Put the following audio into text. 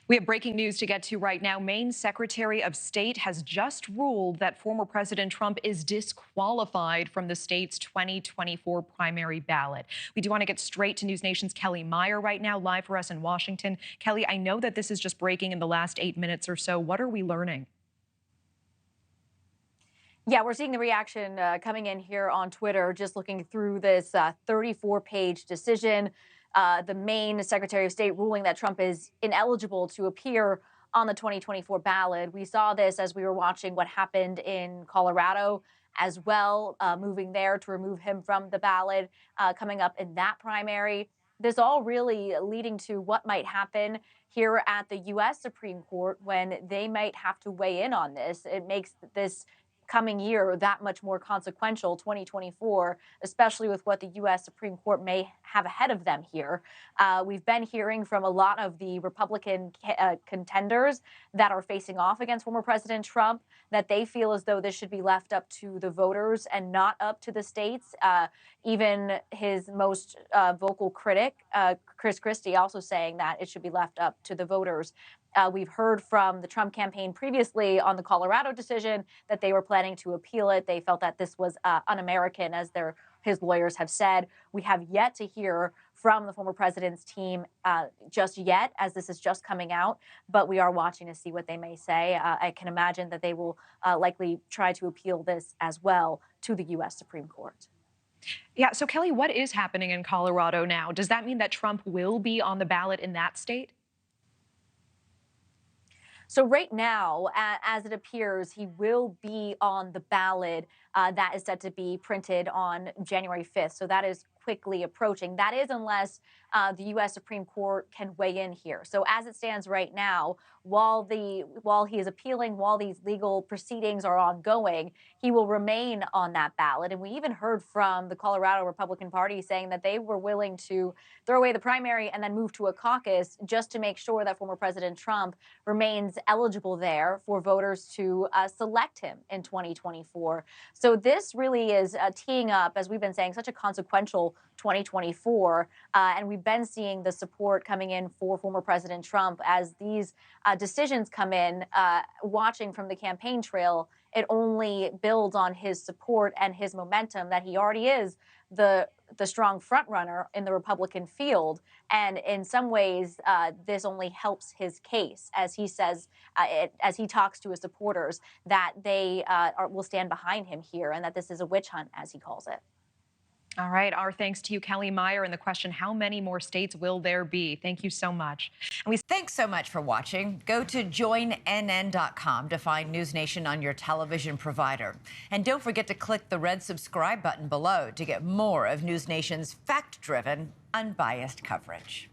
We have breaking news to get to right now. Maine Secretary of State has just ruled that former President Trump is disqualified from the state's 2024 primary ballot. We do want to get straight to News Nation's Kellie Meyer right now, live for us in Washington. Kellie, I know that this is just breaking in the last 8 minutes or so. What are we learning? Yeah, we're seeing the reaction coming in here on Twitter, just looking through this 34-page decision. The Maine Secretary of State ruling that Trump is ineligible to appear on the 2024 ballot. We saw this as we were watching what happened in Colorado as well, moving there to remove him from the ballot, coming up in that primary. This all really leading to what might happen here at the U.S. Supreme Court when they might have to weigh in on this. It makes this coming year that much more consequential, 2024, especially with what the U.S. Supreme Court may have ahead of them here. We've been hearing from a lot of the Republican contenders that are facing off against former President Trump that they feel as though this should be left up to the voters and not up to the states. Even his most vocal critic, Chris Christie, also saying that it should be left up to the voters. We've heard from the Trump campaign previously on the Colorado decision that they were planning to appeal it. They felt that this was un-American, as his lawyers have said. We have yet to hear from the former president's team just yet, as this is just coming out, but we are watching to see what they may say. I can imagine that they will likely try to appeal this as well to the U.S. Supreme Court. Yeah, so Kellie, what is happening in Colorado now? Does that mean that Trump will be on the ballot in that state? So right now, as it appears, he will be on the ballot that is set to be printed on January 5th. So that is quickly approaching. That is unless the U.S. Supreme Court can weigh in here. So as it stands right now, while he is appealing, while these legal proceedings are ongoing, he will remain on that ballot. And we even heard from the Colorado Republican Party saying that they were willing to throw away the primary and then move to a caucus just to make sure that former President Trump remains eligible there for voters to select him in 2024. So this really is teeing up, as we've been saying, such a consequential 2024. And we've been seeing the support coming in for former President Trump as these decisions come in. Watching from the campaign trail, it only builds on his support and his momentum that he already is the strong frontrunner in the Republican field. And in some ways, this only helps his case, as he says, as he talks to his supporters, that they will stand behind him here and that this is a witch hunt, as he calls it. All right. Our thanks to you, Kellie Meyer, and the question, how many more states will there be? Thank you so much. Thanks so much for watching. Go to joinnn.com to find News Nation on your television provider. And don't forget to click the red subscribe button below to get more of News Nation's fact-driven, unbiased coverage.